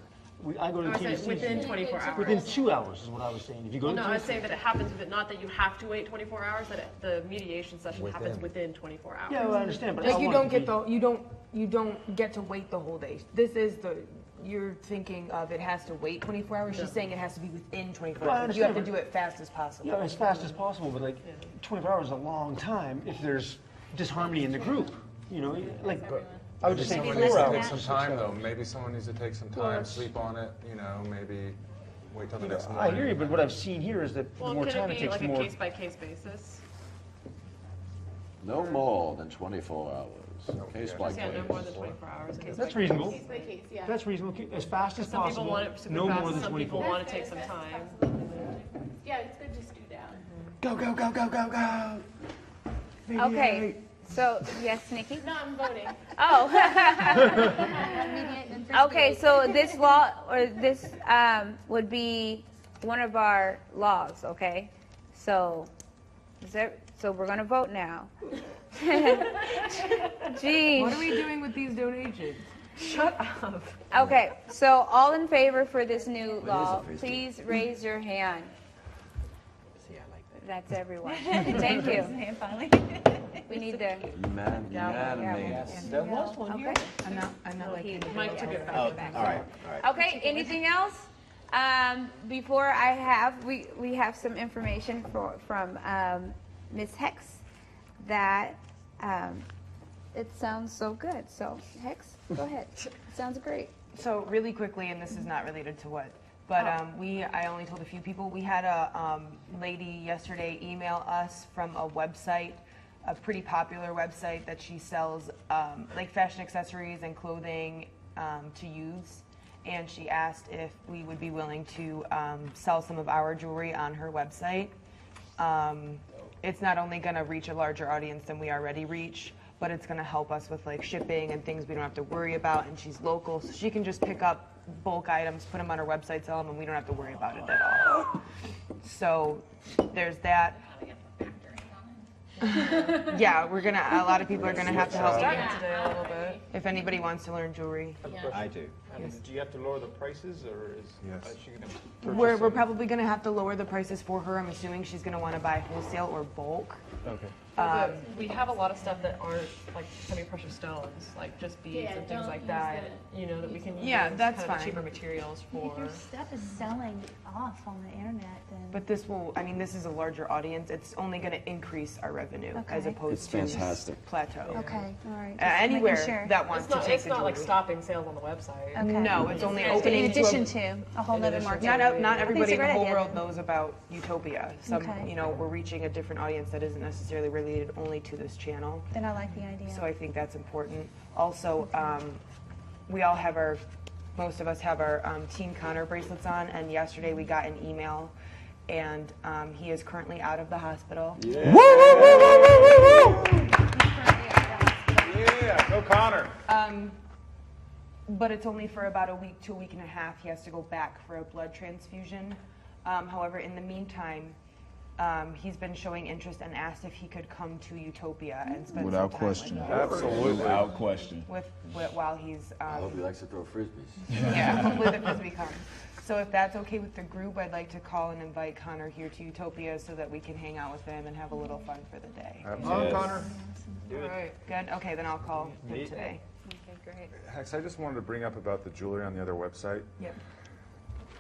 I go to the I would TNCC. say within 24 hours. Within 2 hours is what I was saying. If you go Well, to no, the I was saying that it happens, but not that you have to wait 24 hours, that the mediation session happens within 24 hours. Yeah, well, I understand, but I Like you want don't it to get be- the, you don't get to wait the whole day. This is you're thinking of it has to wait 24 hours. She's saying it has to be within 24 Well, I hours. You have to understand, do it fast as possible. Yeah, as fast as possible, but like 24 hours is a long time if there's disharmony in the group. You know, like I would just say Someone 4 needs to hours. take some time, though. Maybe someone needs to take some time, sleep on it, you know, maybe wait till the next I morning. hear you, but what I've seen here is that the Well, more could time it it be takes, like the a more. case-by-case basis? No more than 24 hours. Case by Yeah, no case. more than 24 hours. Case That's by reasonable. case. Case by case, yeah. That's reasonable, as fast as Some people possible, want it super no fast, more than some people 24. want to take some time. Yeah, it's good to stew down. Go, go, go, go, go, go. Okay, so, yes, Nikki? No, I'm voting. Oh. Okay, so this law, or this would be one of our laws, okay? So, so we're gonna vote now. Jeez. What are we doing with these donations? Shut up. Okay, so all in favor for this new is a law, Facebook. please raise your hand. See, I like that. That's everyone. Thank you. Finally. We need the, Unanimous. There was one here. okay. I'm not liking it. Mike took it back. Oh, all right, all right. Okay, anything else? Before I have, we have some information from Ms. Hex that it sounds so good. So, Hex, go ahead. Sounds great. So really quickly, and this is not related to what, but I only told a few people. We had a lady yesterday email us from a website, a pretty popular website that she sells like fashion accessories and clothing to youths. And she asked if we would be willing to sell some of our jewelry on her website. It's not only going to reach a larger audience than we already reach, but it's going to help us with like shipping and things we don't have to worry about. And she's local, so she can just pick up bulk items, put them on her website, sell them, and we don't have to worry about it at all. So there's that. Yeah, a lot of people are gonna have to help Starting today a little bit. if anybody wants to learn jewelry. I do. Do you have to lower the prices, or is she going to purchase We're them? probably gonna have to lower the prices for her. I'm assuming she's gonna want to buy wholesale or bulk. Okay. But we have a lot of stuff that aren't like semi-precious stones, like just beads Yeah, and things don't like use that. You know that we can use Yeah, that's kind of fine. cheaper materials If for. your stuff is selling off on the internet, then. But this is a larger audience. It's only gonna increase our revenue as Okay. opposed It's to fantastic. plateau. Okay, all right. Anywhere Just making sure. that wants It's not, to take it's the not like jewelry. stopping sales on the website. Okay. No, it's only In opening addition to to a whole other market. not everybody in the great whole idea. world knows about Utopia. Some, Okay. we're reaching a different audience that isn't necessarily related only to this channel. Then I like the idea. So I think that's important. Also, most of us have our Team Connor bracelets on, and yesterday we got an email, and he is currently out of the hospital. Yeah. Woo, woo, woo, woo, woo, woo, woo. Yeah, go Connor. But it's only for about a week to a week and a half. He has to go back for a blood transfusion. However, in the meantime, he's been showing interest and asked if he could come to Utopia and spend Without some time question. with us. Absolutely. Without question. While he's I hope he likes to throw frisbees. yeah, hopefully the frisbee comes. So if that's okay with the group, I'd like to call and invite Connor here to Utopia so that we can hang out with him and have a little fun for the day. Absolutely. Connor. All right, good. Okay, then I'll call him today. Okay, great. Hex, I just wanted to bring up about the jewelry on the other website. Yep.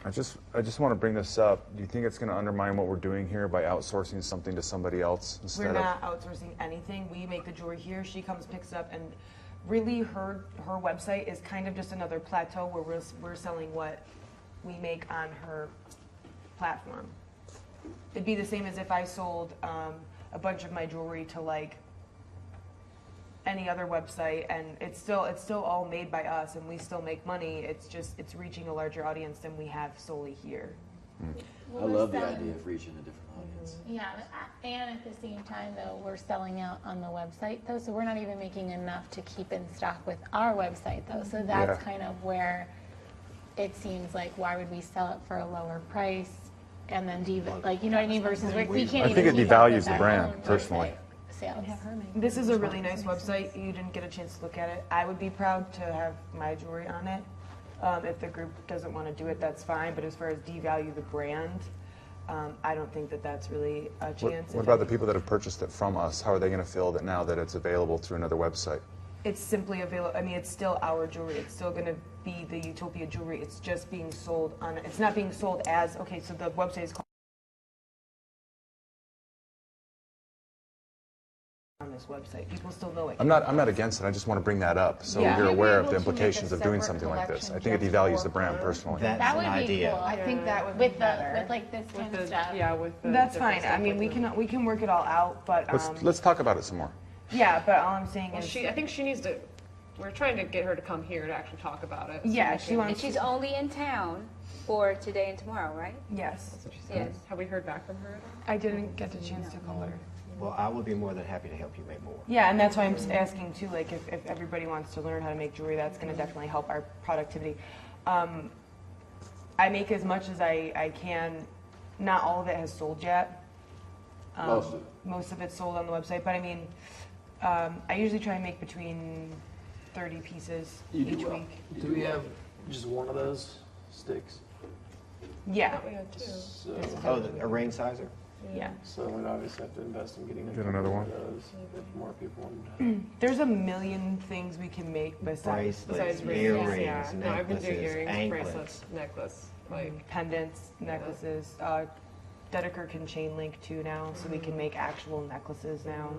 I just want to bring this up. Do you think it's going to undermine what we're doing here by outsourcing something to somebody else We're instead of? not outsourcing anything. We make the jewelry here. She comes, picks up, and really her website is kind of just another plateau where we're selling what we make on her platform. It'd be the same as if I sold a bunch of my jewelry to like any other website, and it's still all made by us, and we still make money. It's reaching a larger audience than we have solely here. I love the idea of reaching a different audience. Yeah, and at the same time, though, we're selling out on the website, though, so we're not even making enough to keep in stock with our website, though. So that's kind of where it seems like, why would we sell it for a lower price and then you know what I mean? Versus we can't I think even it keep up devalues with the our brand, own personally. website Sales. This is a really nice website. You didn't get a chance to look at it. I would be proud to have my jewelry on it. If the group doesn't want to do it, that's fine. But as far as devalue the brand, I don't think that that's really a chance. What about the people that have purchased it from us? How are they going to feel that now that it's available through another website? It's simply available. I mean, it's still our jewelry. It's still going to be the Utopia jewelry. It's just being sold on. It's not being sold as okay. So the website is called this website. People still know it. I'm not against it. I just want to bring that up so Yeah. you're You'd be aware of able the to make a implications of doing separate something like this. I collection think it just devalues for the brand her. personally. That's That would an be idea. cool. I think that would with be the better. with like this kind of stuff. with the That's different fine. stuff I mean, like we can work it all out, but Let's talk about it some more. yeah. But all I'm saying Well, is, I think she needs to. We're trying to get her to come here to actually talk about it. so Yeah, we she can- wants And she's only in town for today and tomorrow, right? yes, That's what she said. Yes. Have we heard back from her? I didn't get the chance to call her. Well, I would be more than happy to help you make more. Yeah, and that's why I'm just asking too. Like, if everybody wants to learn how to make jewelry, that's going to definitely help our productivity. I make as much as I can. Not all of it has sold yet. Most of it's sold on the website, but I mean, I usually try and make between 30 pieces each week. Do we have just one of those sticks? Yeah. We had two. So, Oh, a ring sizer? Yeah. so we'd obviously have to invest in getting Get another one. those if more people wanted. There's a million things we can make besides Bracelets, Besides earrings, yeah. No, I've been doing necklaces, earrings, anklets. bracelets, necklace, like. pendants, necklaces. Dedeker can chain link too now, so we can make actual necklaces now.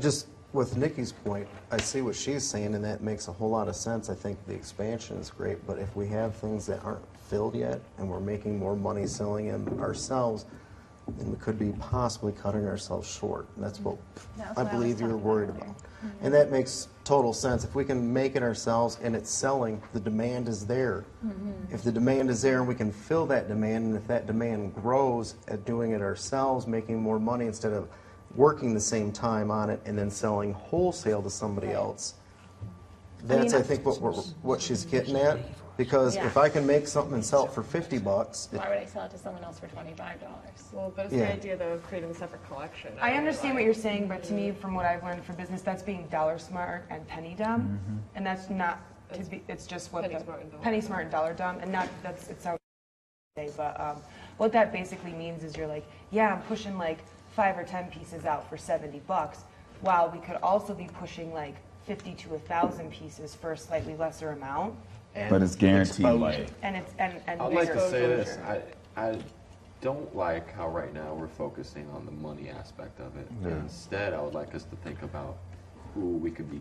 Just with Nikki's point, I see what she's saying, and that makes a whole lot of sense. I think the expansion is great, but if we have things that aren't filled yet, and we're making more money selling them ourselves, then we could be possibly cutting ourselves short. And that's what That's I what I was believe you're talking worried about. about. And that makes total sense. If we can make it ourselves and it's selling, the demand is there. If the demand is there and we can fill that demand, and if that demand grows at doing it ourselves, making more money instead of working the same time on it and then selling wholesale to somebody else, that's, I think, what she's getting at. Because if I can make something and sell it for $50, Why would I sell it to someone else for $25? Well, but it's Yeah. the idea though of creating a separate collection. I understand what you're saying, but to me, from what I've learned for business, that's being dollar smart and penny dumb, and that's not to be. It's just what Penny the smart and dollar penny smart and dollar dumb, and not that's it sounds. But what that basically means is you're like, yeah, I'm pushing like 5 or 10 pieces out for $70, while we could also be pushing like 50 to 1,000 pieces for a slightly lesser amount. But it's guaranteed. And it's and I'd like bigger to say this. exposure. I don't like how right now we're focusing on the money aspect of it. Yeah. Instead, I would like us to think about who we could be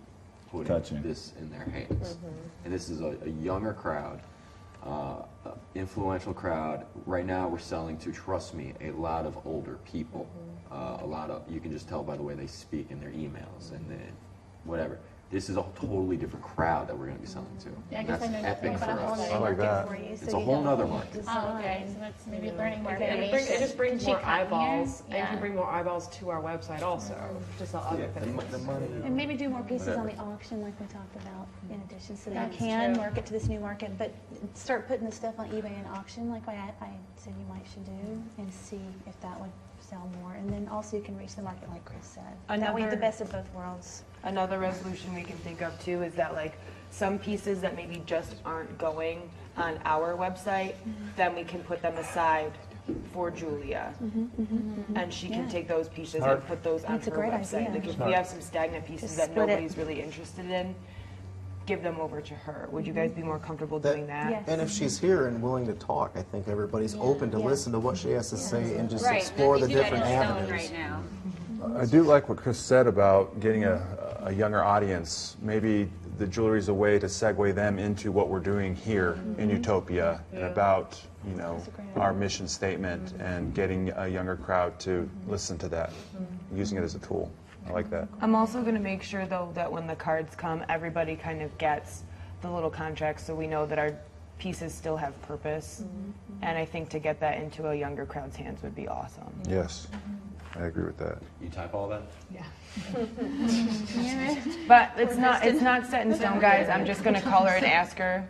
putting Touching. this in their hands. And this is a younger crowd, influential crowd. Right now, we're selling to, trust me, a lot of older people. A lot of, you can just tell by the way they speak in their emails and then whatever. This is a totally different crowd that we're going to be selling to. Yeah, I And guess that's I know epic nothing for about a whole us. nother I like that. It's a whole nother market. Oh, okay. So that's maybe learning more And information. it just brings Can she more come here? eyeballs, and Yeah. can bring more eyeballs to our website also, to sell other things. And maybe do more pieces on Whatever. the auction like we talked about in addition, so that That's you can true. market to this new market, but start putting the stuff on eBay and auction like I said you might should do and see if that would sell more. And then also you can reach the market like Chris said. That way you have the best of both worlds. Another resolution we can think of too is that like some pieces that maybe just aren't going on our website, then we can put them aside for Julia. And she can Yeah. take those pieces Smart. and put those on That's a her great website. idea. Like if Smart. we have some stagnant pieces Just that split it. nobody's really interested in, give them over to her. Would you guys be more comfortable That- doing that? Yes. And if she's here and willing to talk, I think everybody's open to Yeah. listen to what she has to say and just Right, explore the nothing set in different stone avenues. right now. I do like what Chris said about getting a younger audience. Maybe the jewelry is a way to segue them into what we're doing here in Utopia and about, you know, our mission statement and getting a younger crowd to listen to that, using it as a tool. I like that. I'm also going to make sure though that when the cards come, everybody kind of gets the little contracts so we know that our pieces still have purpose. And I think to get that into a younger crowd's hands would be awesome. Yes, I agree with that. You type all that? But it's not set in stone, guys. I'm just gonna call her and ask her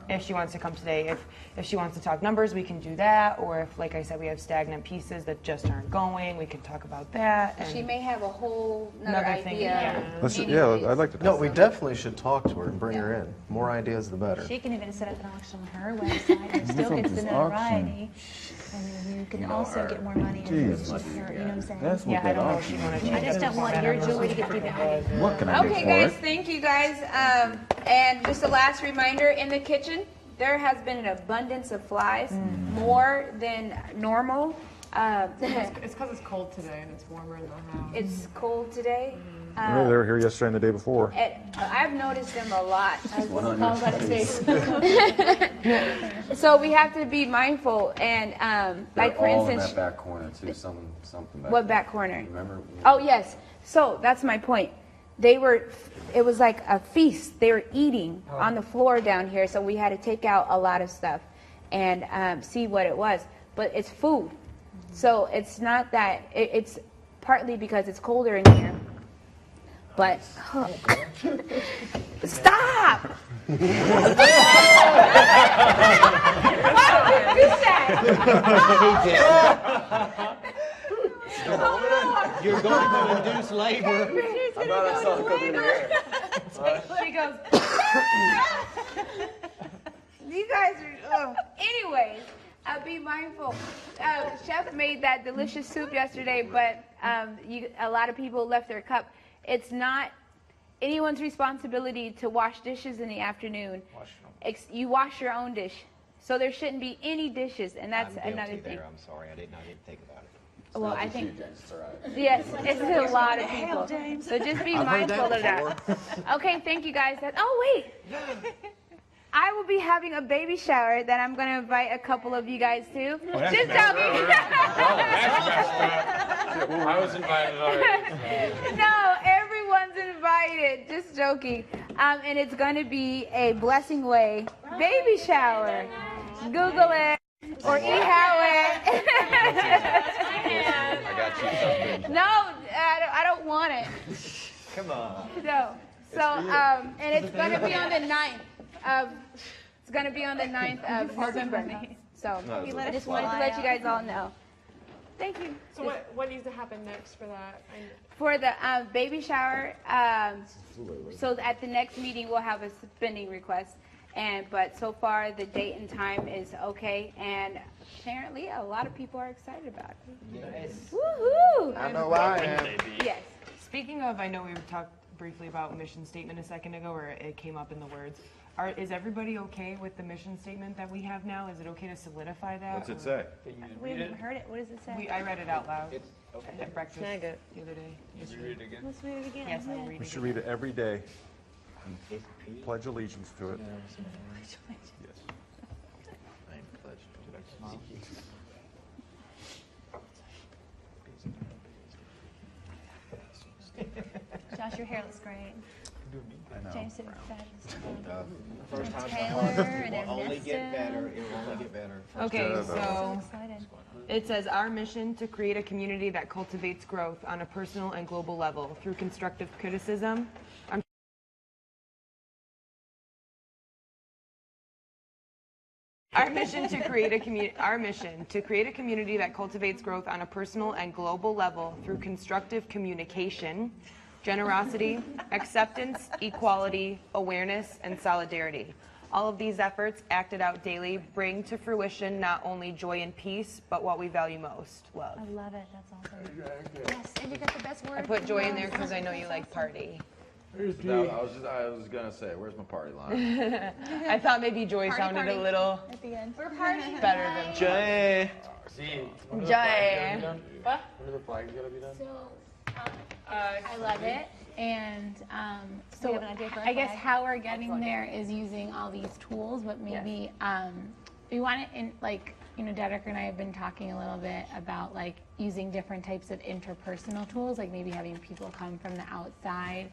if she wants to come today. If she wants to talk numbers, we can do that. Or if, like I said, we have stagnant pieces that just aren't going, we can talk about that. And She may have a whole nother Another thing, idea. yeah. I'd like to. No, we definitely should talk to her and bring her in. More ideas, the better. She can even set up an auction on her website and still gets the notoriety. And then you can also get more money and reach her, you know what I'm saying? That's what yeah, I that don't know if auction you want to is. change I just that don't want format your on this. jewelry to get devalued. What can I Okay, get for guys, it? thank you guys. And just a last reminder, in the kitchen, there has been an abundance of flies, more than normal. It's because it's cold today and it's warmer in the house. It's cold today. I know they were here yesterday and the day before. I've noticed them a lot. One on your So we have to be mindful and like for all instance, in that back corner too. Something back what there. back corner? Remember? Oh yes. So that's my point. It was like a feast. They were eating on the floor down here, so we had to take out a lot of stuff and see what it was. But it's food, so it's not that. It's partly because it's colder in here. But stop! Why would you do that? You're going to induce labor. She goes. You guys are. Anyways, be mindful. Chef made that delicious soup yesterday, but a lot of people left their cup. It's not anyone's responsibility to wash dishes in the afternoon. You wash your own dish. So there shouldn't be any dishes, and that's another thing. I'm sorry, I didn't think about it. Well, I think yes, it's a lot of people. So just be mindful of that. Okay, thank you guys. Oh wait, I will be having a baby shower that I'm going to invite a couple of you guys to. Just joking. I was invited already. No, everyone's invited. Just joking. And it's going to be a Blessing Way baby shower. Google it or e-how it. I got you something. No, I don't want it. Come on. No. So, and it's going to be on the 9th of. It's going to be on the 9th of November. So I just wanted to let you guys all know. Thank you. So what needs to happen next for that? For the baby shower, so at the next meeting we'll have a spending request. But so far the date and time is okay, and apparently a lot of people are excited about it. Yes. Woohoo! I know I am. Yes. Speaking of, I know we talked briefly about mission statement a second ago, or it came up in the words. Is everybody okay with the mission statement that we have now? Is it okay to solidify that? What's it say? We haven't heard it. What does it say? I read it out loud Okay. at breakfast Snag it. the other day. Did you read it again? Let's read it again. Yes, I'll read We it should again. read it every day. Pledge allegiance to it. Yes. Josh, your hair looks great. I know. James did it fabulous. First time Taylor and it will only Ernesto. get better. It will only get better. Okay, So so excited. it says our mission to create a community that cultivates growth on a personal and global level through constructive criticism. Our mission to create a community that cultivates growth on a personal and global level through constructive communication, generosity, acceptance, equality, awareness, and solidarity. All of these efforts, acted out daily, bring to fruition not only joy and peace, but what we value most, love. I love it. That's awesome. Yes, and you got the best word. I put joy in there because I know you like party. I was gonna say, where's my party line? I thought maybe joy Party, sounded party. a little At the end. We're partying. better than Jay. See, Jay. what? When are the flags gonna be done? So, I love it. And Do you so have an idea for a I guess flag? how we're getting there is using all these tools, but maybe we want it in, like, you know, Dedrick and I have been talking a little bit about like using different types of interpersonal tools, like maybe having people come from the outside.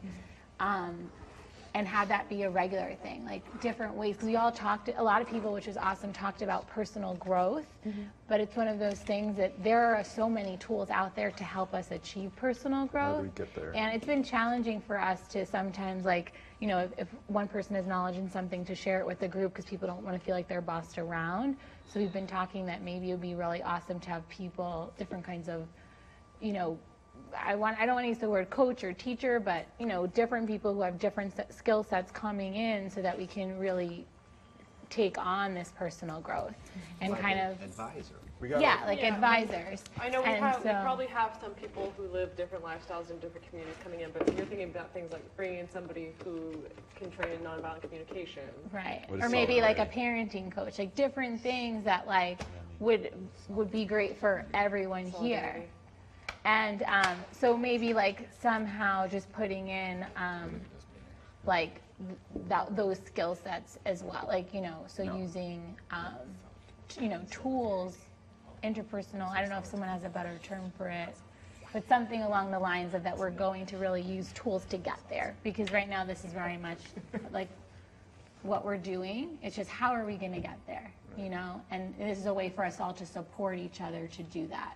And have that be a regular thing, like different ways. Because we all talked, a lot of people, which is awesome, talked about personal growth. But it's one of those things that there are so many tools out there to help us achieve personal growth. How do we get there? And it's been challenging for us to sometimes, like, you know, if one person has knowledge in something, to share it with the group because people don't want to feel like they're bossed around. So we've been talking that maybe it would be really awesome to have people, different kinds of, you know, I don't want to use the word coach or teacher, but, you know, different people who have different skill sets coming in so that we can really take on this personal growth and Like kind an of advisor. advisors. I know we And so- probably have some people who live different lifestyles in different communities coming in, but you're thinking about things like bringing in somebody who can train in nonviolent communication. Right. What is Or maybe like a solidarity? parenting coach, like different things that, like, would be great for everyone here. And so maybe like somehow just putting in like those skill sets as well, like, you know, so using, you know, tools, interpersonal, I don't know if someone has a better term for it, but something along the lines of that we're going to really use tools to get there. Because right now this is very much like what we're doing. It's just how are we going to get there, you know? And this is a way for us all to support each other to do that.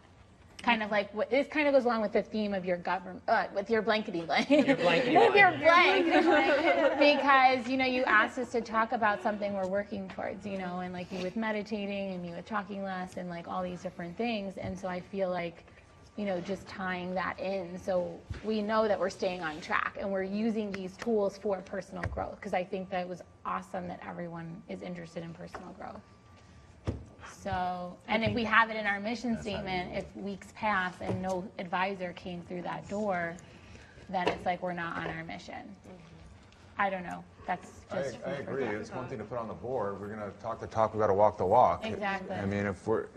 Kind of like, this kind of goes along with the theme of your government, with your blankety blank. Your blankety blank. Your blank. Because, you know, you asked us to talk about something we're working towards, you know, and like me with meditating and me with talking less and like all these different things. And so I feel like, you know, just tying that in so we know that we're staying on track and we're using these tools for personal growth. Because I think that it was awesome that everyone is interested in personal growth. So, and if we have it in our mission statement, if weeks pass and no advisor came through that door, then it's like we're not on our mission. I don't know. That's just I agree. It's one thing to put on the board. We're going to talk the talk. We've got to walk the walk. Exactly. I mean,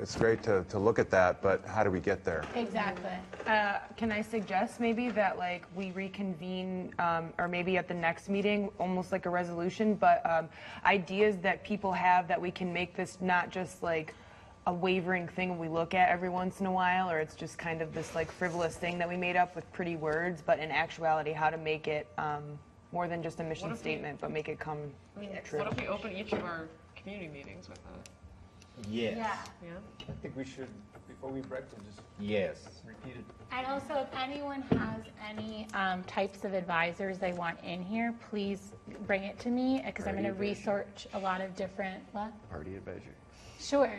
it's great to look at that, but how do we get there? Exactly. Can I suggest maybe that like we reconvene, or maybe at the next meeting, almost like a resolution, but ideas that people have that we can make this not just like a wavering thing we look at every once in a while, or it's just kind of this like frivolous thing that we made up with pretty words, but in actuality, how to make it more than just a mission statement, but make it come true. What if we open each of our community meetings with that? Yes. Yeah. I think we should, before we break, to just repeat it. And also, if anyone has any types of advisors they want in here, please bring it to me, because I'm going to research a lot of different, what? Party advisor. Sure.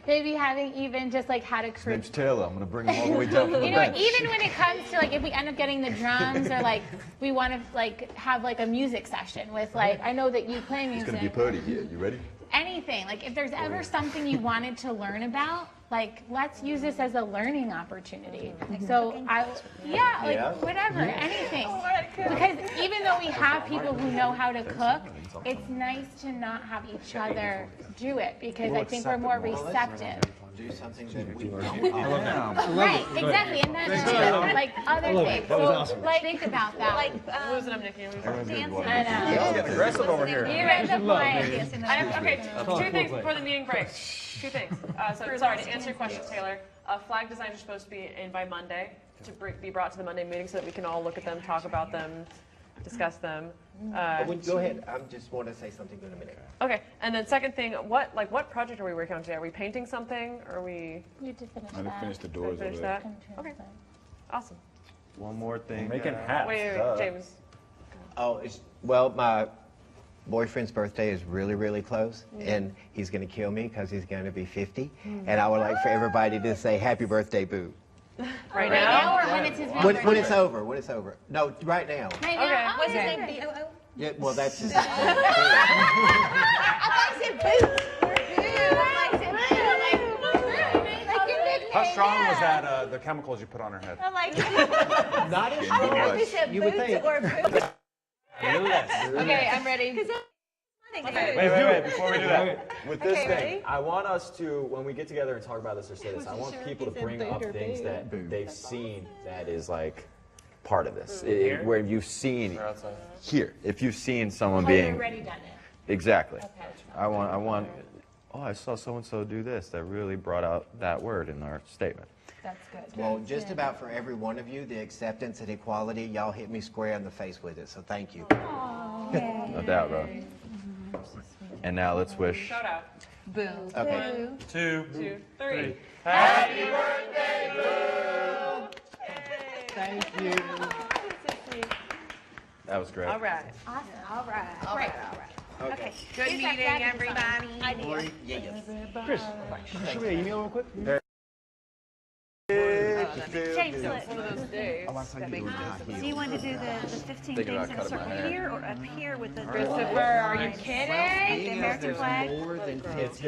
Maybe having even just like how to His create. name's Taylor. I'm going to bring him all the way down from the You know, bench. even when it comes to like if we end up getting the drums or like we want to like have like a music session with like, I know that you play music. It's going to be a party here. You ready? Anything. Like if there's ever something you wanted to learn about, like let's use this as a learning opportunity. So whatever, anything. Because even though we have people who know how to cook, it's nice to not have each other do it, because I think we're more receptive. Do something that we don't. Right, exactly, and that's true. Like other things. That was So awesome. like think about that. Like, Losing them, Nikki. I know. Getting aggressive over here. You're at the point. Okay, two things before the meeting breaks. Two things. Sorry, to answer your question, Taylor. Flag designs are supposed to be in by Monday to be brought to the Monday meeting so that we can all look at them, talk about them, discuss them. Go ahead. I just want to say something in a minute. Okay, and then second thing, what project are we working on today? Are we painting something? Or are we? You did finish I'm going to that. finish the doors Finish over that? there. Okay, awesome. One more thing. Making hats. Wait, James. Oh, well, my boyfriend's birthday is really, really close, and he's going to kill me because he's going to be 50. And I would like for everybody to say happy birthday, boo. Right now? Or when it's his real When it's over. When it's over. No, right now. Right Okay. now? What's his Okay. name? B-O-O? Yeah, well, that's just. I thought you said boo. How strong was that, the chemicals you put on her head? I'm like, Not as I didn't know if much. you said You would boots think. or boo. Okay, I'm ready. Wait, before we do that. With this Okay, thing, ready? I want us to, when we get together and talk about this or say this, I want people to bring up things that they've seen that is like part of this. Where you've seen here, if you've seen someone Oh, being you've already done it. exactly. Okay. I want. Oh, I saw so and so do this. That really brought out that word in our statement. That's good. Well, just about for every one of you, the acceptance and equality, y'all hit me square in the face with it, so thank you. No doubt, bro. And now let's wish. Shout out. Boo. Okay. 1, 2, 3. Happy birthday, Boo! Thank you. That was great. All right. Awesome. All right. All right. Okay. Good meeting, everybody. Lori, yes. Chris, shoot me an email real quick. James, look. One of those days. Do you want to do the 15 Thinking things about in a cutting my circle hair. here or up here with the Christopher, are you kidding? The American flag? More than 15.